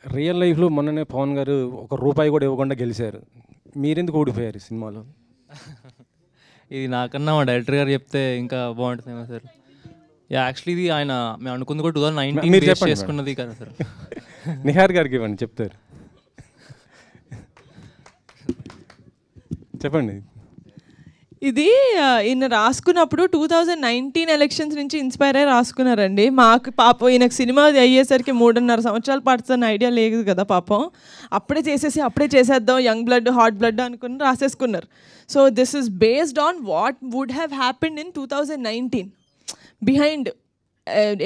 Real లైఫ్లో మొన్ననే పవన్ గారు ₹1 కూడా ఇవ్వకుండా గెలిచారు. మీరెందుకు ఓడిపోయారు ఈ సినిమాలో? ఇది నాకన్నా మా డైరెక్టర్ గారు చెప్తే ఇంకా బాగుంటుందేమో సార్. యాక్చువల్లీ ఇది ఆయన మేము అనుకుంది కూడా 2019 మీరు బేస్ చెప్పండి చేసుకున్నది కదా సార్. నిహార్ గారికి ఇవ్వండి, చెప్తారు. చెప్పండి. ఇది ఈయన రాసుకున్నప్పుడు 2019 ఎలక్షన్స్ నుంచి ఇన్స్పైర్ అయ్యి రాసుకున్నారండి. మాకు పాపం ఈయనకు సినిమా అయ్యేసరికి 3.5 సంవత్సరాలు పడుతున్న ఐడియా లేదు కదా పాపం. అప్పుడే చేసేద్దాం యంగ్ బ్లడ్ హాట్ బ్లడ్ అనుకుని రాసేసుకున్నారు. So this is based on what would have happened in 2019 behind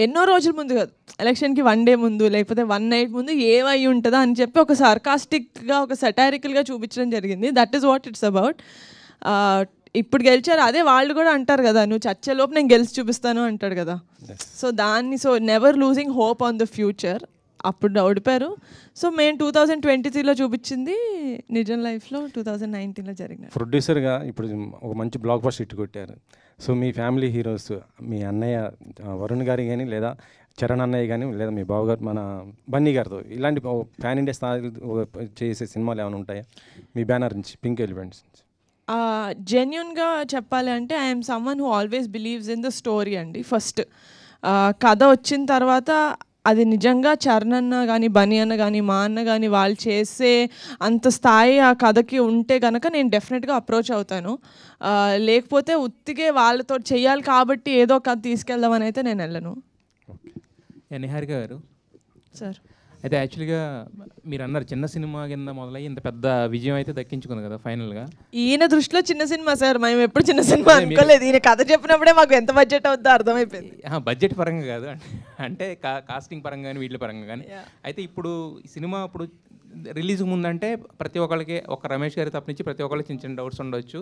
ఎన్నో రోజుల ముందు కాదు, ఎలక్షన్కి 1 డే ముందు లేకపోతే 1 నైట్ ముందు ఏమై ఉంటుందా అని చెప్పి ఒక సార్కాస్టిక్గా ఒక సటారికల్గా చూపించడం జరిగింది. That is what it's about. ఇప్పుడు గెలిచారు, అదే వాళ్ళు కూడా అంటారు కదా, నువ్వు చచ్చేలోపు నేను గెలిచి చూపిస్తాను అంటాడు కదా. So never losing hope on the future. అప్పుడు ఓడిపారు. సో మేము 2023లో చూపించింది నిజం లైఫ్లో 2019లో జరిగిన. ప్రొడ్యూసర్గా ఇప్పుడు ఒక మంచి బ్లాక్ బస్టర్ హిట్ కొట్టారు. సో మీ ఫ్యామిలీ హీరోస్, మీ అన్నయ్య వరుణ్ గారి కానీ, లేదా చరణ్ అన్నయ్య కానీ, లేదా మీ బావగారు మన బన్నీ గారితో ఇలాంటి ప్యాన్ ఇండియా స్థాయి చేసే సినిమాలు ఏమైనా ఉంటాయా మీ బ్యానర్ నుంచి, పింక్ ఎలిఫెంట్స్ నుంచి? జెన్యున్గా చెప్పాలి అంటే I'm someone who always believes in the story అండి. ఫస్ట్ కథ వచ్చిన తర్వాత అది నిజంగా చరణ్ అన్న కానీ బన్నీ అన్న కానీ మా అన్న కానీ వాళ్ళు చేసే అంత స్థాయి ఆ కథకి ఉంటే కనుక నేను డెఫినెట్గా అప్రోచ్ అవుతాను. లేకపోతే ఉత్తిగే వాళ్ళతో చెయ్యాలి కాబట్టి ఏదో కథ తీసుకెళ్దామని అయితే నేను వెళ్ళను. నిహారిక గారు సార్, అయితే యాక్చువల్గా మీరు అన్నారు చిన్న సినిమా కింద మొదలయ్యి ఇంత పెద్ద విజయం అయితే దక్కించుకుంది కదా ఫైనల్గా. ఈయన దృష్టిలో చిన్న సినిమా సార్, మేము ఎప్పుడు చిన్న సినిమా అనుకోలేదు. ఈయన కథ చెప్పినప్పుడే మాకు ఎంత బడ్జెట్ అవుతుందో అర్థమైపోయింది. బడ్జెట్ పరంగా కాదు, అంటే కాస్టింగ్ పరంగా కానీ వీటి పరంగా కానీ. అయితే ఇప్పుడు ఈ సినిమా ఇప్పుడు రిలీజ్ ముందంటే ప్రతి ఒక్కరికి, ఒక రమేష్ గారి తప్పనించి ప్రతి ఒక్కరికి చిన్న చిన్న డౌట్స్ ఉండొచ్చు,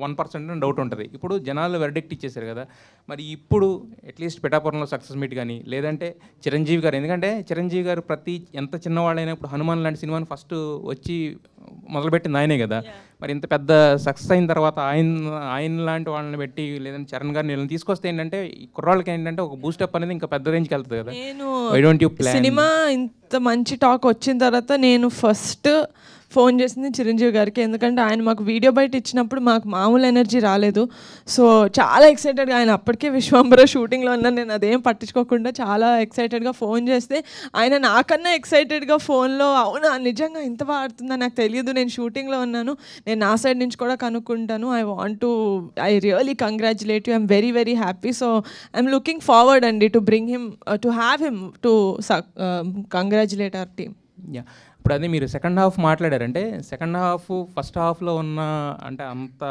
1% డౌట్ ఉంటుంది. ఇప్పుడు జనాలు వెర్డిక్ట్ ఇచ్చేసారు కదా, మరి ఇప్పుడు అట్లీస్ట్ పిఠాపురంలో సక్సెస్ మీట్ కానీ, లేదంటే చిరంజీవి గారు, ఎందుకంటే చిరంజీవి గారు ఎంత చిన్నవాళ్ళైనా ఇప్పుడు హనుమాన్ లాంటి సినిమాని ఫస్ట్ వచ్చి మొదలుపెట్టింది ఆయనే కదా. మరి ఇంత పెద్ద సక్సెస్ అయిన తర్వాత ఆయన లాంటి వాళ్ళని పెట్టి, లేదంటే చరణ్ గారిని వీళ్ళని తీసుకొస్తే ఏంటంటే ఈ కుర్రాళ్ళకి ఏంటంటే ఒక బూస్టప్ అనేది ఇంకా పెద్ద రేంజ్కి వెళ్తుంది కదా. నేను సినిమా ఇంత మంచి టాక్ వచ్చిన తర్వాత నేను ఫస్ట్ ఫోన్ చేసింది చిరంజీవి గారికి. ఎందుకంటే ఆయన మాకు వీడియో బయట ఇచ్చినప్పుడు మాకు మామూలు ఎనర్జీ రాలేదు. సో చాలా ఎక్సైటెడ్గా, ఆయన అప్పటికే విశ్వంబర షూటింగ్లో ఉన్నాను, నేను అదేం పట్టించుకోకుండా చాలా ఎక్సైటెడ్గా ఫోన్ చేస్తే ఆయన నాకన్నా ఎక్సైటెడ్గా ఫోన్లో అవునా నిజంగా ఇంత బాగుతుందా నాకు తెలియదు, నేను షూటింగ్లో ఉన్నాను, నేను నా సైడ్ నుంచి కూడా కనుక్కుంటాను, I really congratulate you, I'm very very happy. So I'm looking forward అండి to bring him, to have him to congratulate our team. Yeah, ఇప్పుడు అదే మీరు సెకండ్ హాఫ్ మాట్లాడారంటే సెకండ్ హాఫ్ ఫస్ట్ హాఫ్లో ఉన్న అంటే అంత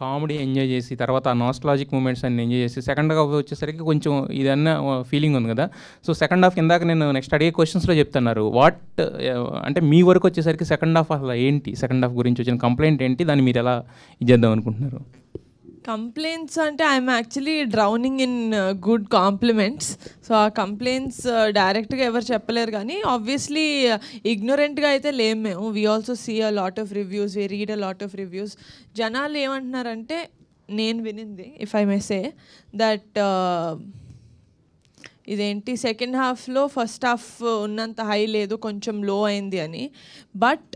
కామెడీ ఎంజాయ్ చేసి తర్వాత ఆ నాస్టాలజిక్ మూమెంట్స్ అన్ని ఎంజాయ్ చేసి సెకండ్ హాఫ్ వచ్చేసరికి కొంచెం ఇదన్న ఫీలింగ్ ఉంది కదా. సో సెకండ్ హాఫ్ ఇందాక నేను నెక్స్ట్ అడిగే క్వశ్చన్స్లో చెప్తున్నారు అంటే మీ వరకు వచ్చేసరికి సెకండ్ హాఫ్ అసలు ఏంటి, సెకండ్ హాఫ్ గురించి వచ్చిన కంప్లైంట్ ఏంటి, దాన్ని మీరు ఎలా ఇచ్చేద్దాం అనుకుంటున్నారు? కంప్లైంట్స్ అంటే I'm actually drowning in good compliments. So ఆ కంప్లైంట్స్ డైరెక్ట్గా ఎవరు చెప్పలేరు, కానీ ఆబ్వియస్లీ ఇగ్నోరెంట్గా అయితే లేము మేము. We also see a lot of reviews, we read a lot of reviews. జనాలు ఏమంటున్నారంటే, నేను వినింది if I may say that ఇదేంటి సెకండ్ హాఫ్లో ఫస్ట్ హాఫ్ ఉన్నంత హై లేదు, కొంచెం లో అయింది అని. బట్